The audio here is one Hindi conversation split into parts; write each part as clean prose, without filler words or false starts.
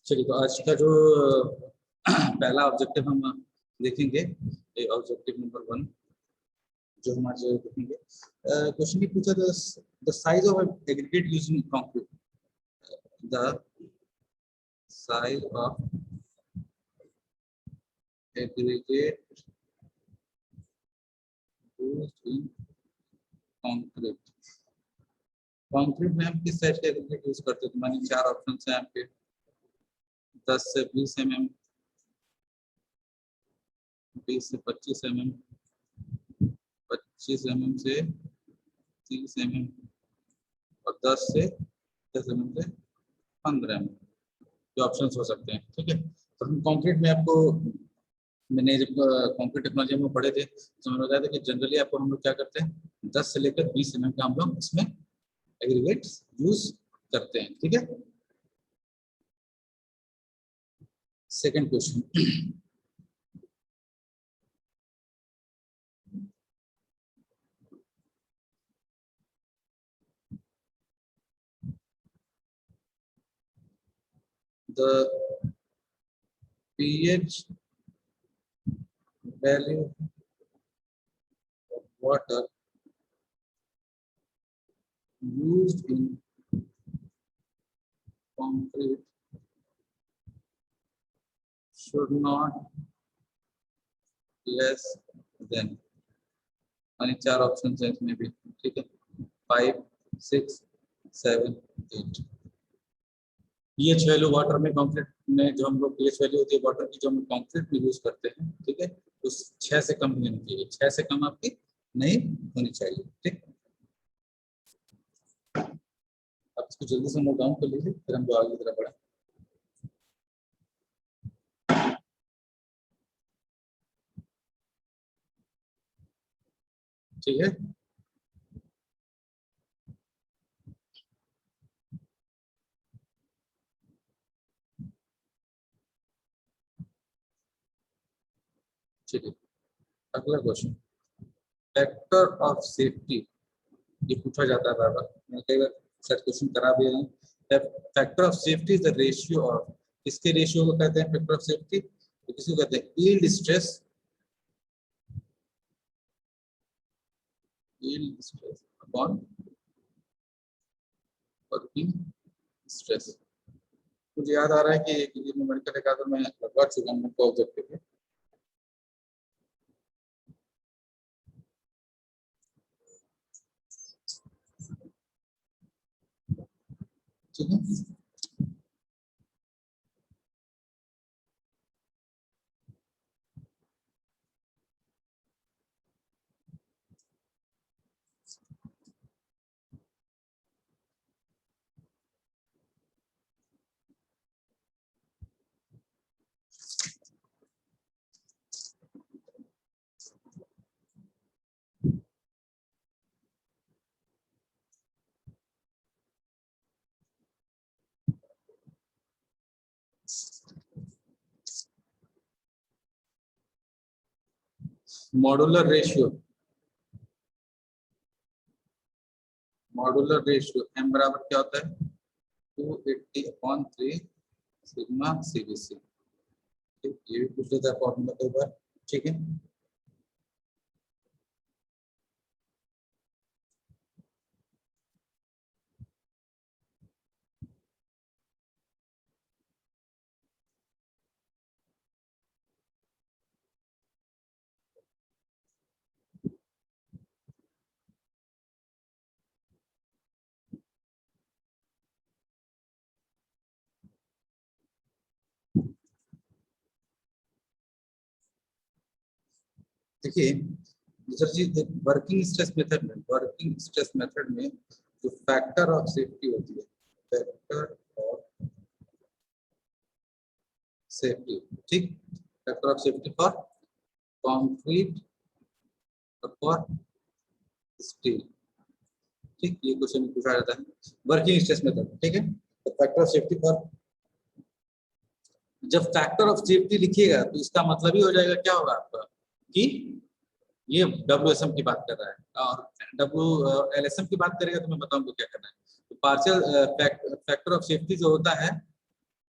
चलिए, तो आज का जो पहला ऑब्जेक्टिव हम देखेंगे, ऑब्जेक्टिव नंबर 1 जो हम आज देखेंगे। क्वेश्चन ये पूछा था, the size of aggregate using concrete, the size of aggregate used in concrete. Concrete में हम किस साइज का एग्रीगेट यूज करते हैं? तो मानिए 4 ऑप्शन है आपके, 10 से 20 mm, 20 से 25 mm, 25 mm से 30 mm और 10 से 10 mm से 15 mm जो ऑप्शंस हो सकते हैं। ठीक है, तो हम कंक्रीट में आपको, मैंने जब कंक्रीट टेक्नोलॉजी में पढ़े थे तो मैंने बताया था कि जनरली आपको हम लोग क्या करते हैं, 10 से लेकर 20 mm का हम लोग इसमें एग्रीगेट यूज करते हैं। ठीक है, second question, the pH value of water used in concrete should not less than, यानी 4 ऑप्शन है इसमें भी। ठीक है, 5, 6, 7, 8। पीएच वैल्यू वाटर में, कंक्रीट में जो हम लोग पीएच वैल्यू होती है वाटर की जो हम कंक्रीट में यूज करते हैं, ठीक है, उस 6 से कम होनी चाहिए, 6 से कम आपकी नहीं होनी चाहिए। ठीक, आप इसको जल्दी से नोट डाउन कर लीजिए, फिर हम आगे की तरफ बढ़ें। ठीक है, चलिए अगला क्वेश्चन, फैक्टर ऑफ सेफ्टी, ये पूछा जाता है बार बार, मैंने कई बार सर क्वेश्चन करा भी है। Factor of safety is the ratio of, किसके रेशियो को कहते हैं फैक्टर ऑफ सेफ्टी? तो किसको कहते हैं? Yield stress, yield stress upon working stress. मुझे याद आ रहा है कि एक न्यूमेरिकल एक आधा मैं लगवा चुका हूं को ऑब्जेक्टिव में। ठीक है, modular ratio, modular ratio m बराबर क्या होता है? 280/3 सिग्मा सीबीसी। ठीक, ये भी पूछ लेता है फॉर्मूला कई बार। ठीक है, देखिए दूसरी चीज, वर्किंग स्ट्रेस मेथड में, वर्किंग स्ट्रेस मेथड में जो फैक्टर ऑफ सेफ्टी होती है, फैक्टर ऑफ सेफ्टी, ठीक, factor of safety for concrete और फॉर स्टील। ठीक, ये क्वेश्चन पूछा जाता है वर्किंग स्ट्रेस मेथड। ठीक है, तो फैक्टर ऑफ सेफ्टी फॉर, जब फैक्टर ऑफ सेफ्टी लिखिएगा तो इसका मतलब ही हो जाएगा क्या होगा आपका, कि ये WSM की बात कर रहा है, और WLSM की बात करेगा तो मैं बताऊंगा क्या करना है। तो पार्शियल फैक्टर ऑफ सेफ्टी जो होता है,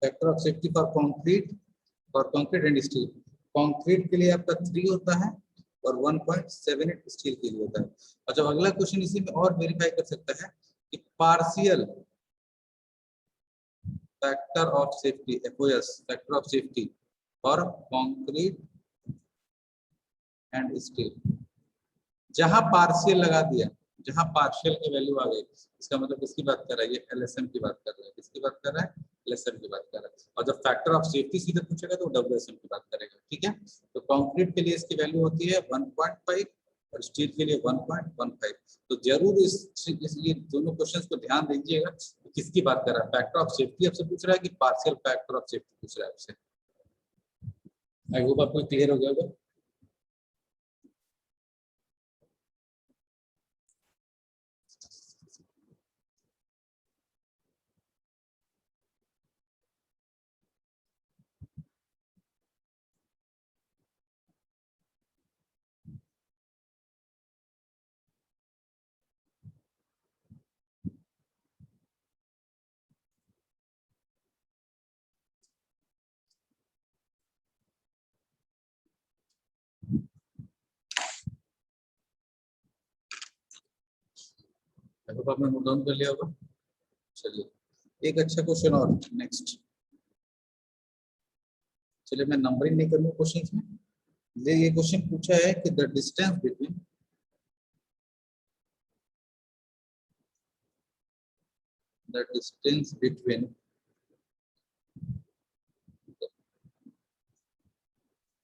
factor of safety for concrete and steel. Concrete के लिए आपका 3 होता है और 1.78 स्टील के लिए होता है। और जब अगला क्वेश्चन इसी में और वेरीफाई कर सकता है कि partial factor of safety FOS factor of safety for concrete and steel, जहां पार्शियल लगा दिया, जहां पार्शियल की वैल्यू आ गई, इसका मतलब किसकी बात कर रहा है, ये LSM की बात कर रहा है। किसकी बात कर रहा है, LSM की बात कर रहा है। और जब फैक्टर ऑफ सेफ्टी सीधे पूछेगा तो WSM की बात करेगा। ठीक है, तो कंक्रीट के लिए इसकी वैल्यू होती है 1.5 और स्टील के लिए 1.15। तो जरूर ये दोनों क्वेश्चन को ध्यान दीजिएगा, किसकी बात कर रहा है, फैक्टर ऑफ सेफ्टी आपसे पूछ रहा है कि पार्शियल फैक्टर ऑफ सेफ्टी पूछ रहा है आपसे। आई होप आपको क्लियर हो गया होगा। आई होप आपने नोट डाउन कर लिया होगा। चलिए एक अच्छा क्वेश्चन और नेक्स्ट। चलिए मैं नंबरिंग नहीं करूंगा क्वेश्चंस में। ये क्वेश्चन पूछा है कि the distance between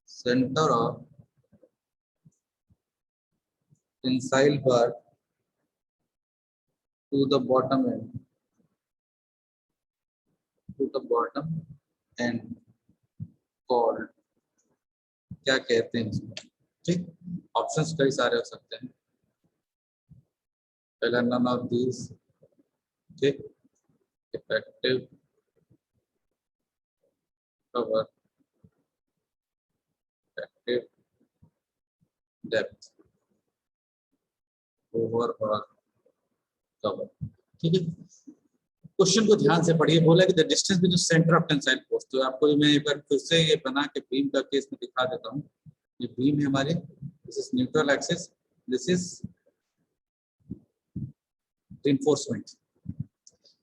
centre of tensile bar to the bottom end called, क्या कहते हैं इसको। ठीक, ऑप्शंस कई सारे हो सकते हैं। पहला नन ऑफ दीज, ठीक, effective cover, effective depth, overall cover. ठीक है, क्वेश्चन को ध्यान से पढ़िए। बोला कि the distance between centre of tensile force. तो आपको मैं एक बार फिर से ये बना के बीम का केस में दिखा देता हूँ। ये बीम है हमारी, this is neutral axis, this is reinforcement.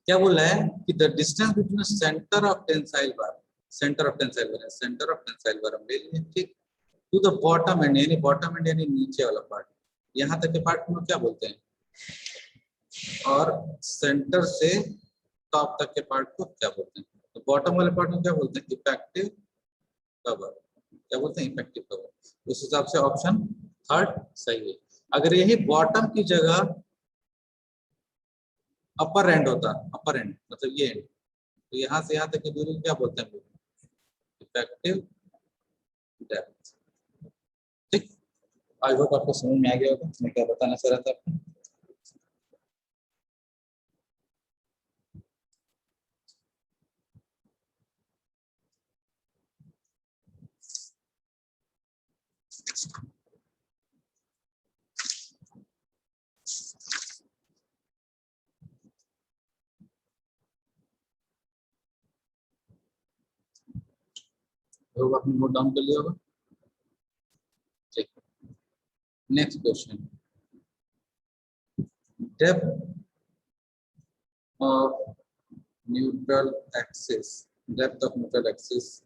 क्या बोल रहा है कि the distance between centre of tensile bar, centre of tensile bar, centre of tensile bar हम ले लिए, ठीक, टू द बॉटम एंड, यानी बॉटम एंड यानी नीचे वाला पार्ट, यहाँ तक के पार्ट को क्या बोलते हैं, और सेंटर से टॉप तक के पार्ट को क्या बोलते हैं। तो बॉटम वाले पार्ट को क्या बोलते हैं, इफेक्टिव कवर। क्या बोलते हैं, इफेक्टिव कवर। उस हिसाब से ऑप्शन थर्ड सही है। अगर यही बॉटम की जगह अपर एंड होता, अपर एंड मतलब ये एंड, तो यहाँ से यहाँ तक की दूरी को क्या बोलते हैं, इफेक्टिव डेप्थ। ठीक, आई होप आपको समझ में आ गया होगा मैं क्या बताना चाह रहा था आपको। होप आपने नोट डाउन कर लिया होगा। ठीक, next question, depth of neutral axis, depth of neutral axis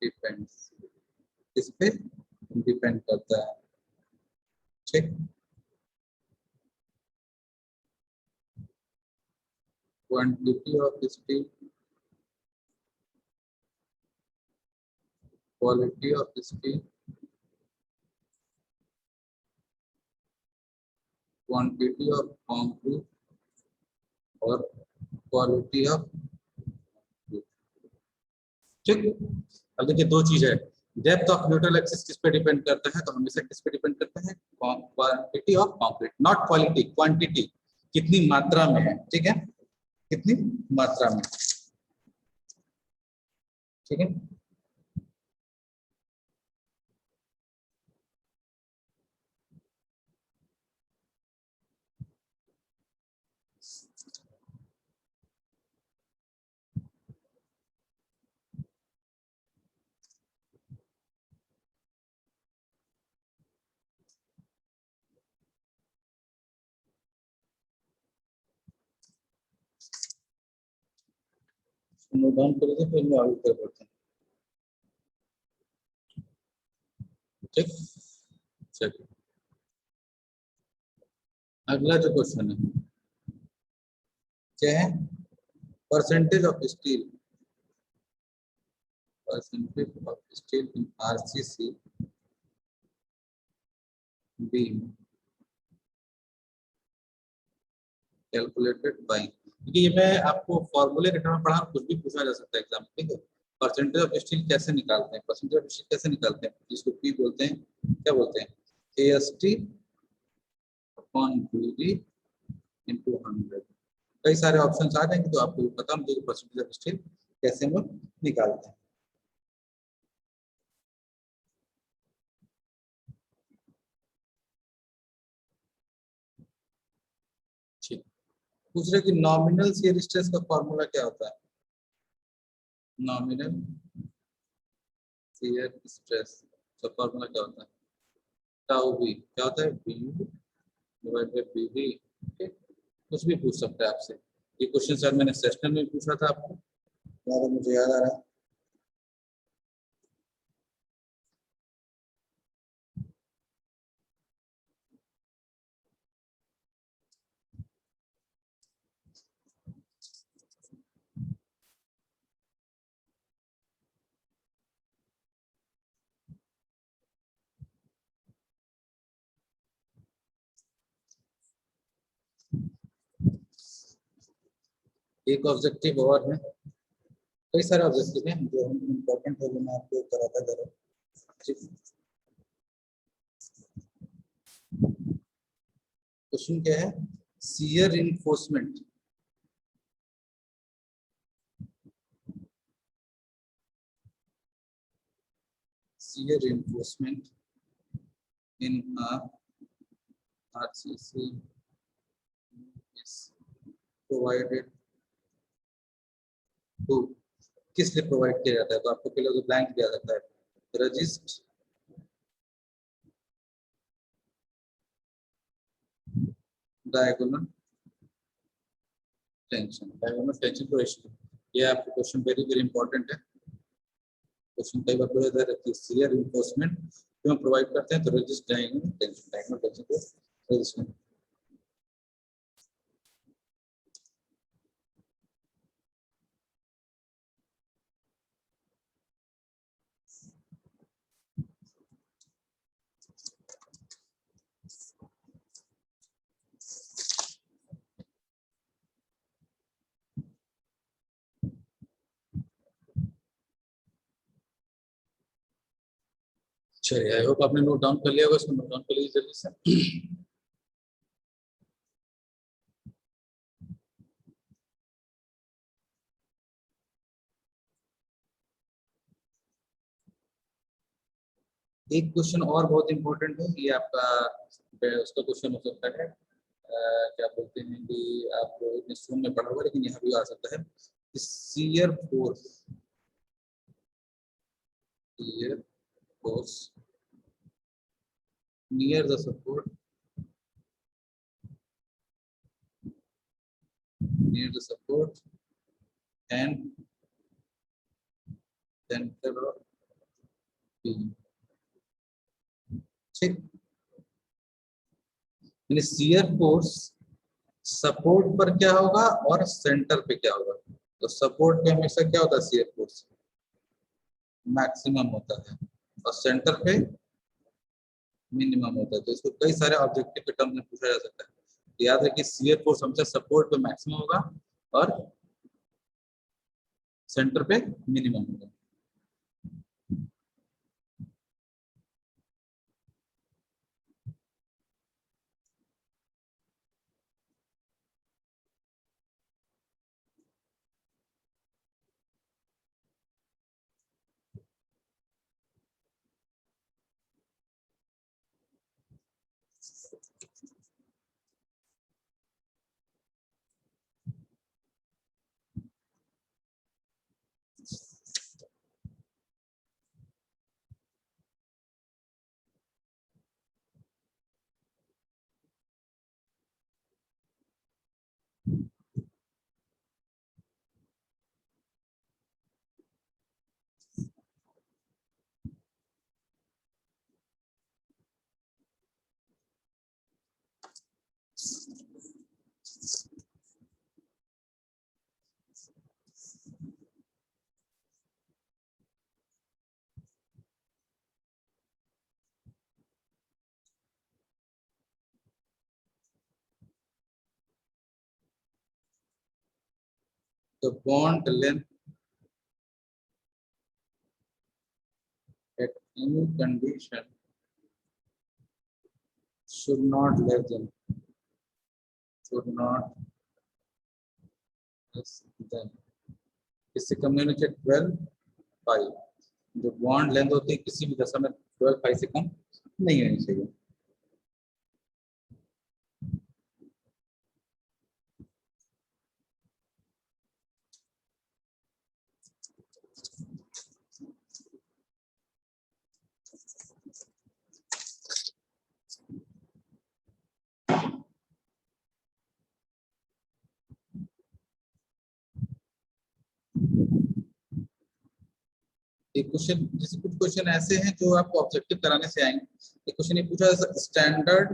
depends, किस पे डिपेंड करता है। ठीक, quantity of steel, quality of steel, quantity of concrete और क्वालिटी ऑफ। ठीक, अब देखिए दो चीज है, डेप्थ ऑफ न्यूट्रल एक्सिस किस पे डिपेंड करता है, तो हमेशा किस पे डिपेंड करता है, quantity of concrete, not quality, quantity कितनी मात्रा में है। ठीक है, कितनी मात्रा में। ठीक है, नोट डाउन कर लीजिए, फिर मैं आगे कर पढ़ते हैं। ठीक, चलिए अगला जो क्वेश्चन है क्या है, percentage of steel, percentage of steel in RCC beam calculated by, क्योंकि ये मैं आपको फॉर्मूले के टर्म में पढ़ा, कुछ भी पूछा जा सकता है एग्जाम में, ठीक है। परसेंटेज ऑफ स्टील कैसे निकालते हैं, परसेंटेज ऑफ स्टील कैसे निकालते हैं, जिसको पी बोलते हैं, क्या बोलते हैं, एएसटी अपॉन बीडी इनटू 100। कई सारे ऑप्शंस आ जाएंगे तो आपको पता होना चाहिए परसेंटेज ऑफ स्टील कैसे हम लोग निकालते हैं। ठीक, दूसरे की नॉमिनल शियर स्ट्रेस का फॉर्मूला क्या होता है, नॉमिनल शियर स्ट्रेस का फॉर्मूला क्या होता है, टाउ बी क्या होता है, b divide by b d. कुछ भी पूछ सकता है आपसे, ये क्वेश्चन सर मैंने सेशनल में पूछा था आपको, अगर मुझे याद आ रहा है। एक ऑब्जेक्टिव और है, कई सारे ऑब्जेक्टिव हैं जो हम इम्पोर्टेंट है, वो मैं आपको कराता जरूर। क्वेश्चन क्या है, shear enforcement, shear enforcement in RCC is provided to, किस लिए प्रोवाइड किया जाता है, तो आपको पहले तो ब्लैंक दिया जाता है, resist diagonal tension, diagonal tension को रेशियो, ये आपको क्वेश्चन वेरी वेरी इंपॉर्टेंट है। क्वेश्चन कई बार पूछा जाता है कि शियर इन्फोर्समेंट क्यों प्रोवाइड करते हैं, तो resist diagonal tension, diagonal tension को रजिस्ट। चलिए आई होप आपने नोट डाउन कर लिया होगा, उसको नोट डाउन कर लीजिए जल्दी से। एक क्वेश्चन और बहुत इंपॉर्टेंट है, ये आपका उसका क्वेश्चन हो सकता है, क्या बोलते हैं कि आप इतने स्कूल में पढ़ा होगा लेकिन यहाँ भी आ सकता है, shear force, shear force near the support, near the support and centre of beam. ठीक, यानी शियर फोर्स सपोर्ट पर क्या होगा और सेंटर पे क्या होगा, तो सपोर्ट पे हमेशा क्या होता है, शियर फोर्स मैक्सिमम होता है और सेंटर पे मिनिमम होता है, तो इसको कई सारे ऑब्जेक्टिव के टर्म में पूछा जा सकता है। तो याद रखिए शियर फोर्स हमेशा सपोर्ट पे मैक्सिमम होगा और सेंटर पे मिनिमम होगा। the bond length at any condition should not less than इससे कम नहीं होना चाहिए 12 पाई। जो बॉन्ड लेंथ होती है किसी भी दशा में 12 पाई से कम नहीं होनी चाहिए। एक क्वेश्चन जैसे कुछ क्वेश्चन ऐसे हैं जो आपको ऑब्जेक्टिव कराने से आएंगे। एक क्वेश्चन ये पूछा स्टैंडर्ड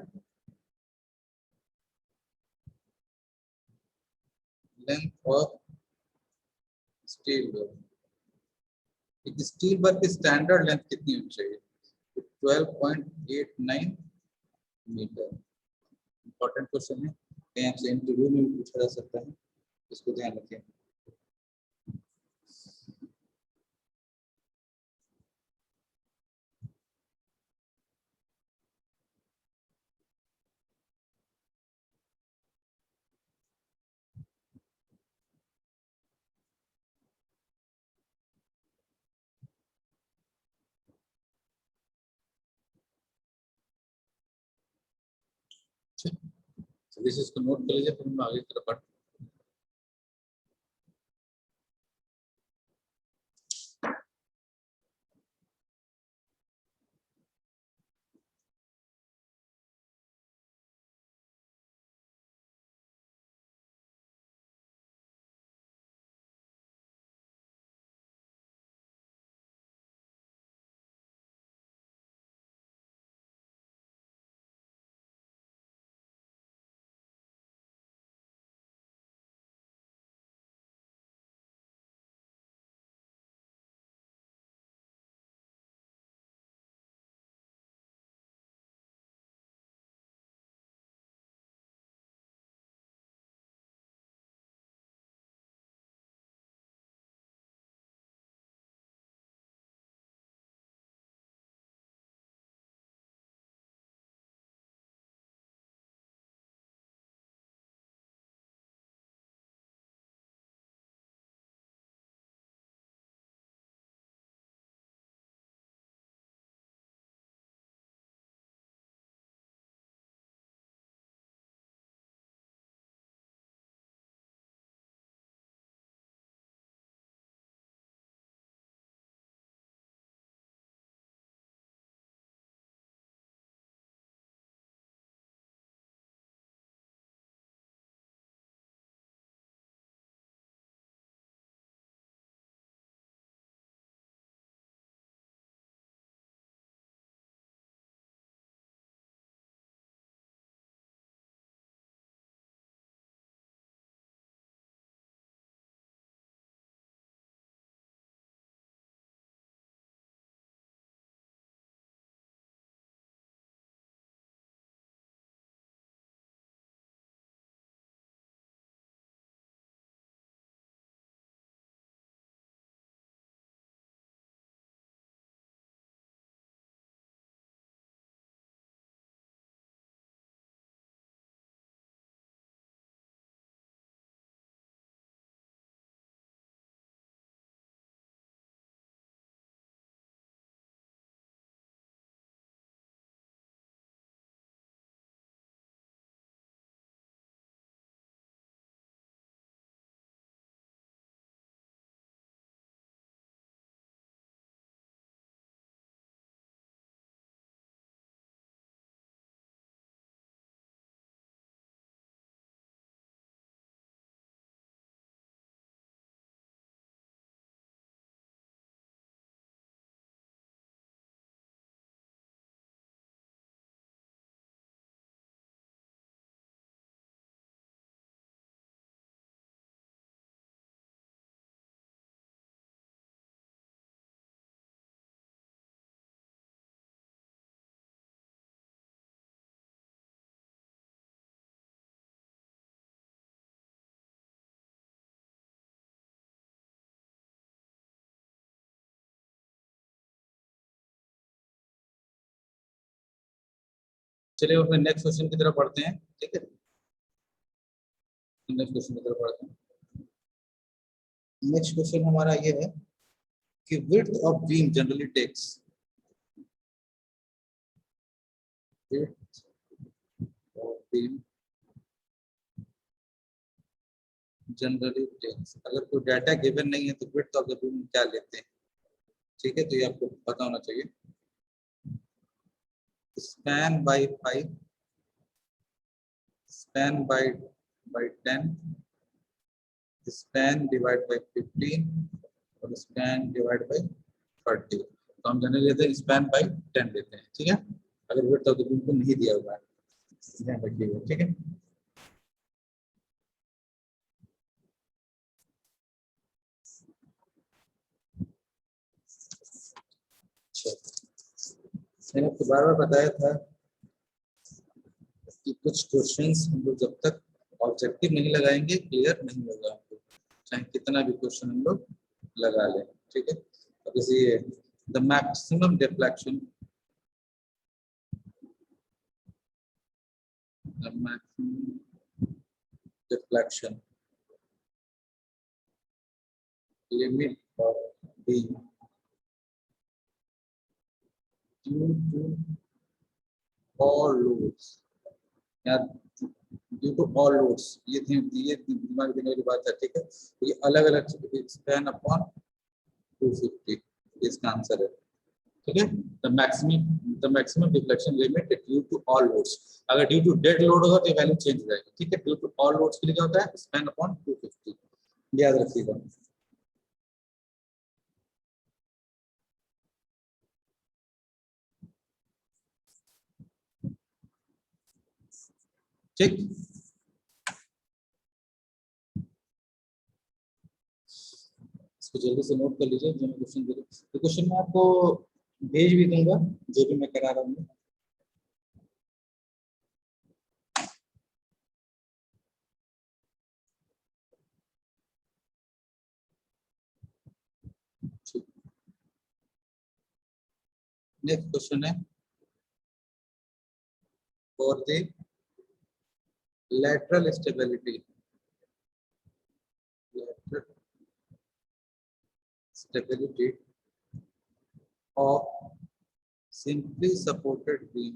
लेंथ ऑफ स्टील बर, एक स्टील बर की स्टैंडर्ड लेंथ कितनी होनी चाहिए? 12.89 मीटर। इंपॉर्टेंट क्वेश्चन है, कहीं आपसे इंटरव्यू में भी पूछा जा सकता है, इसको ध्यान रखें। चलिए इसको नोट कर लीजिए, फिर हम आगे की तरफ बढ़ते हैं। चलिए अपने नेक्स्ट क्वेश्चन की तरफ बढ़ते हैं, ठीक है। नेक्स्ट क्वेश्चन की तरफ बढ़ते हैं। नेक्स्ट क्वेश्चन हमारा ये है कि width of beam generally takes, width of beam generally takes, अगर कोई डाटा गिवन नहीं है तो विड्थ ऑफ द बीम क्या लेते हैं, ठीक है। तो ये आपको पता होना चाहिए। Span by 5, span by 10, span divide by 15 और स्पैन डिवाइड बाय 30। तो हम जनरली लेते हैं स्पैन बाय 10 लेते हैं, ठीक है। अगर विड्थ ऑफ द बीम को नहीं दिया हुआ है, ध्यान रखिएगा, ठीक है। मैंने आपको बार बार बताया था कि कुछ क्वेश्चंस हम लोग जब तक ऑब्जेक्टिव नहीं लगाएंगे क्लियर नहीं होगा हमको, चाहे कितना भी क्वेश्चन हम लोग लगा लें, ठीक है। अब जैसे the maximum deflection, the maximum deflection limit of beam due to all loads, या ड्यू टू ऑल लोड्स, ये दिमाग देने वाली बात है, ठीक है। तो ये अलग अलग स्पैन अपॉन 250, इसका आंसर है, ठीक है। The maximum deflection limit due to all loads, अगर ड्यू टू डेड लोड होगा तो ये वैल्यू चेंज हो जाएगी, ठीक है। ड्यू टू ऑल लोड्स के लिए क्या होता है, स्पैन अपॉन 250, याद रखिएगा। ठीक, इसको जल्दी से नोट कर लीजिए जो मैं क्वेश्चन दे रहा हूँ। तो क्वेश्चन मैं आपको भेज भी दूंगा जो भी मैं करा रहा हूँ। नेक्स्ट क्वेश्चन है for the lateral stability, lateral stability of simply supported beam,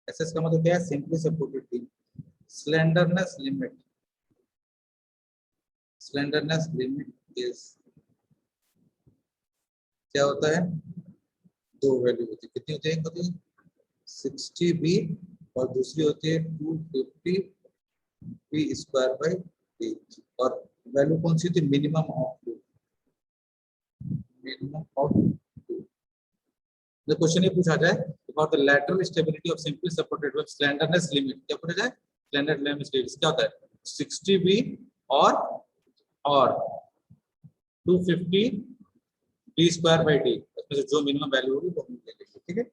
SS का मतलब क्या है, simply supported beam, slenderness limit, slenderness limit is, क्या होता है, दो वैल्यू होती है, कितनी होती है, एक होती है 60 बी और दूसरी होती है 250 बी स्क्वायर बाई डी, और वैल्यू कौन सी होती है, minimum of two, minimum of two. Question ये पूछा जाए for the lateral stability of simply supported web, slenderness limit क्या पूछा जाए, स्लेंडरनेस लिमिट क्या होता है, 60 बी और 250 डी स्क्वायर बाई डी, इसमें से जो मिनिमम वैल्यू होगी वो हम ले लेंगे, ठीक है।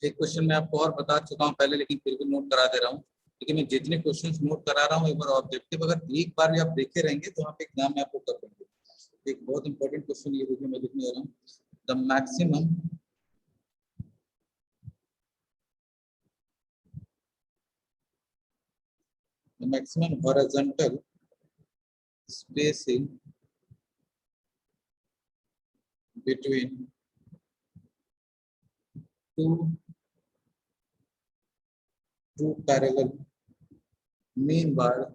एक क्वेश्चन मैं आपको और बता चुका हूँ पहले, लेकिन फिर भी नोट करा दे रहा हूँ, लेकिन मैं जितने क्वेश्चंस नोट करा रहा हूँ एक बार ऑब्जेक्टिव अगर एक बार भी आप देखे रहेंगे तो वहाँ पे एग्जाम में आपको कर देंगे। एक बहुत इंपॉर्टेंट क्वेश्चन ये देखिए मैं लिखने जा रहा हूँ, the maximum horizontal spacing between two parallel mean bar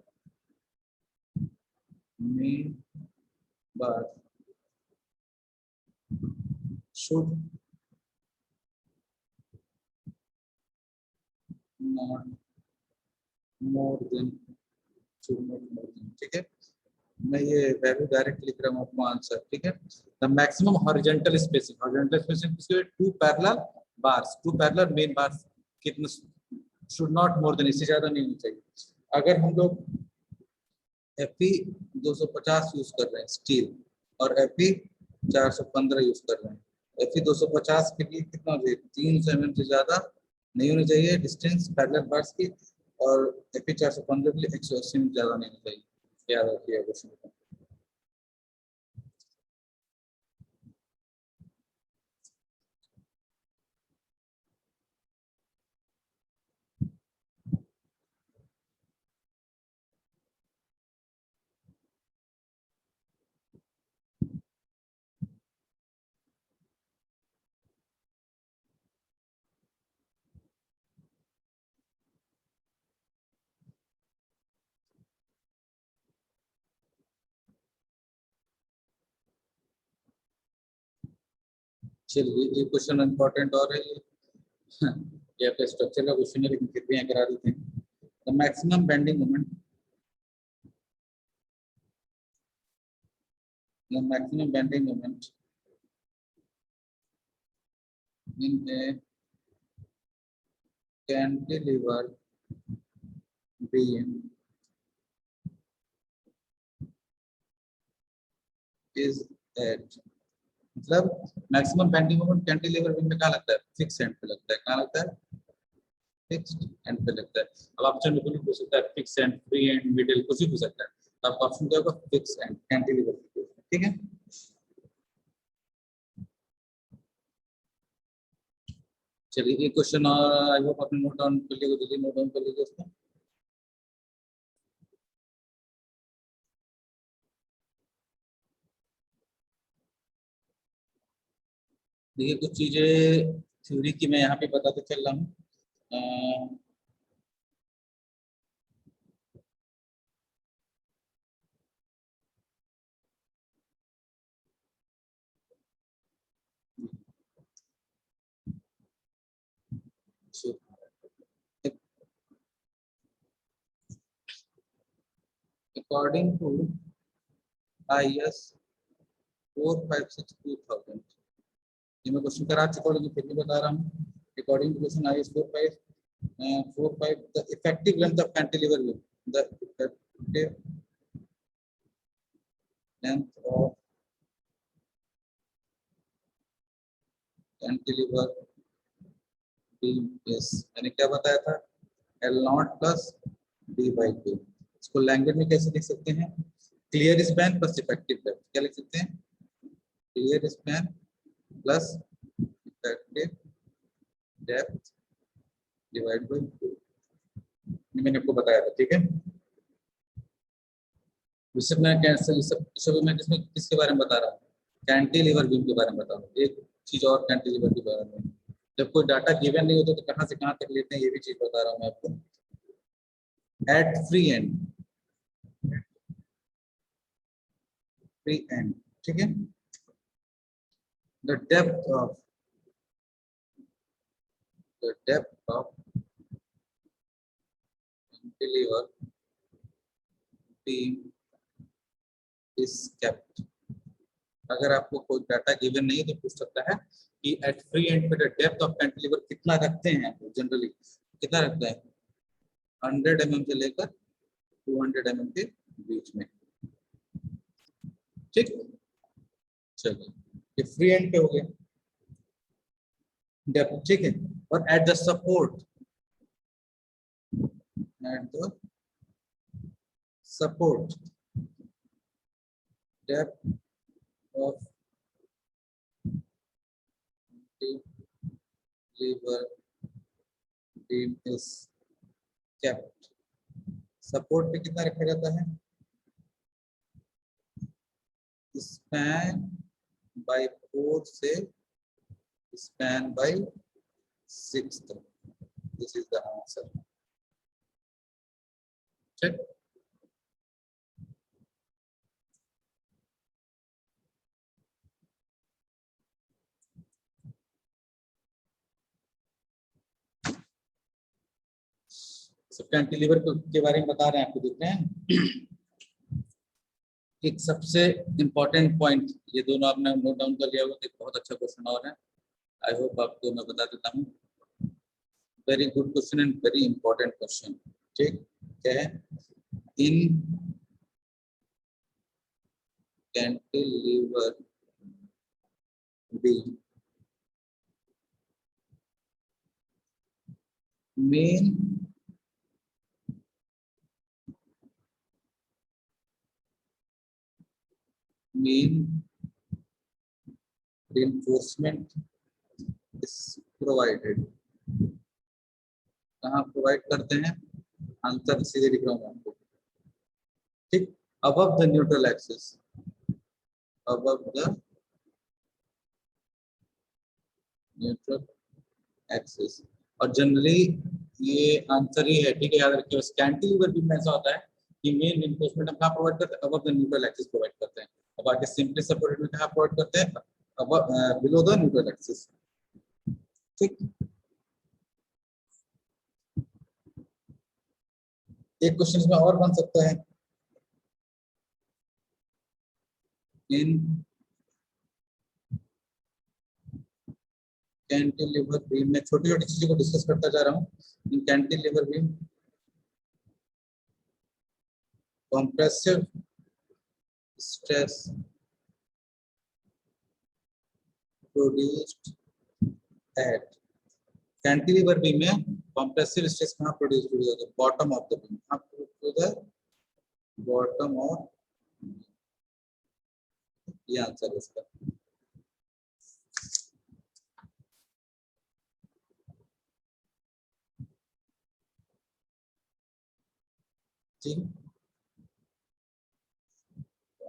should not more then, should not more then, ठीक है। मैं ये वैल्यू डायरेक्ट लिख रहा हूँ आपको आंसर, ठीक है। The maximum horizontal spacing, horizontal spacing किसके, two parallel bars, two parallel main bars कितने, शुड नॉट मोर देन, इससे ज्यादा नहीं होनी चाहिए। अगर हम लोग Fe 250 यूज कर रहे हैं स्टील और Fe 415 यूज कर रहे हैं, Fe 250 के लिए कितना चाहिए, 300 mm से ज्यादा नहीं होनी चाहिए डिस्टेंस पैरेलल बार्स की, और Fe 415 के लिए 180 mm ज्यादा नहीं होनी चाहिए, याद रखिए क्वेश्चन को। चलिए ये क्वेश्चन इंपॉर्टेंट और है ये ये आपका स्ट्रक्चर का क्वेश्चन है, लेकिन फिर भी यहाँ करा देते हैं। The maximum bending moment, the maximum bending moment in a cantilever beam is at, मतलब maximum bending moment cantilever beam में कहाँ लगता है, फिक्स एंड पे लगता है, कहाँ लगता है, फिक्स्ड एंड पे लगता है। अब ऑप्शन में कुछ भी हो सकता है, fix and, free and, middle, कुछ भी हो सकता है, तो आपका ऑप्शन क्या होगा, फिक्स एंड कैंटिलीवर, ठीक है। चलिए ये क्वेश्चन आई होप आपने नोट डाउन कर लिया, जल्दी नोट डाउन कर लीजिए उसको। देखिए कुछ चीजें थ्योरी की मैं यहाँ पे बताते चल रहा हूँ। अकॉर्डिंग टू IS 456-2000, ये मैं क्वेश्चन करा चुका हूँ, लेकिन फिर भी बता रहा हूँ। According to question IS 45 the effective length of cantilever beam, the effective length of cantilever beam is, मैंने क्या बताया था, L0 प्लस D/2। इसको लैंग्वेज में कैसे लिख सकते हैं, clear span plus effective depth, क्या लिख सकते हैं, clear span plus effective depth divide by 2, मैंने आपको बताया था, ठीक है। इससे मैं कैंसिल, सब मैं किसमें किसके बारे में बता रहा हूँ, कैंटिलीवर बीम के बारे में बता रहा हूँ। एक चीज और कैंटिलीवर के बारे में, जब कोई डाटा गिवन नहीं होता तो कहाँ से कहाँ तक लेते हैं, ये भी चीज बता रहा हूँ मैं आपको। एट फ्री एंड, ठीक है, the depth of cantilever beam is kept. अगर आपको कोई डाटा गिवन नहीं है तो पूछ सकता है कि एट फ्री एंड पे डेप्थ ऑफ कैंटिलीवर कितना रखते हैं, जनरली कितना रखते हैं, 100 mm से लेकर 200 mm के बीच में, ठीक। चलिए ये फ्री एंड पे हो गया डेप्थ, ठीक है। और at the support depth of cantilever beam is kept, support पे कितना रखा जाता है, स्पैन बाय 4 से स्पैन बाय 6 तक, दिस इज द आंसर, ठीक। सब कैंटिलीवर के बारे में बता रहे हैं आपको, देख रहे हैं। एक सबसे इम्पोर्टेंट पॉइंट, ये दोनों आपने नोट डाउन कर लिया होगा, एक बहुत अच्छा क्वेश्चन और है, आई होप आपको मैं बता देता हूँ। Very good question and very important question. ठीक, क्या है? In cantilever beam main reinforcement is provided, कहाँ प्रोवाइड करते हैं? आंसर सीधे लिख रहा हूँ आपको। ठीक, above the neutral axis, above the neutral axis। और जनरली ये आंसर ही है, ठीक है, याद रखिए। कैंटिलीवर बीम में ऐसा होता है कि मेन रिइंफोर्समेंट हम कहाँ प्रोवाइड करते हैं? Above the neutral axis provide करते हैं। अब आगे सिंपली सपोर्टेड में कहाँ प्रोवाइड करते हैं? Below the neutral axis. ठीक, एक क्वेश्चन में और बन सकता है, इन कैंटिलीवर बीम में, छोटी छोटी चीजों को डिस्कस करता जा रहा हूँ। In cantilever beam compressive stress produced at cantilever beam में कंप्रेसिव स्ट्रेस कहाँ प्रोड्यूस होता है? Bottom of the beam, bottom of, ये आंसर है इसका। ठीक,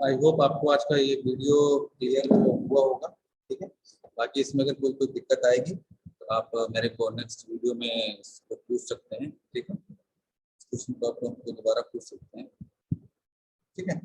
आई होप आपको आज का ये वीडियो क्लियर हुआ होगा। ठीक है, बाकी इसमें अगर कोई दिक्कत आएगी तो आप मेरे को नेक्स्ट वीडियो में इसको पूछ सकते हैं। ठीक है, क्वेश्चन को आप दोबारा पूछ सकते हैं। ठीक है।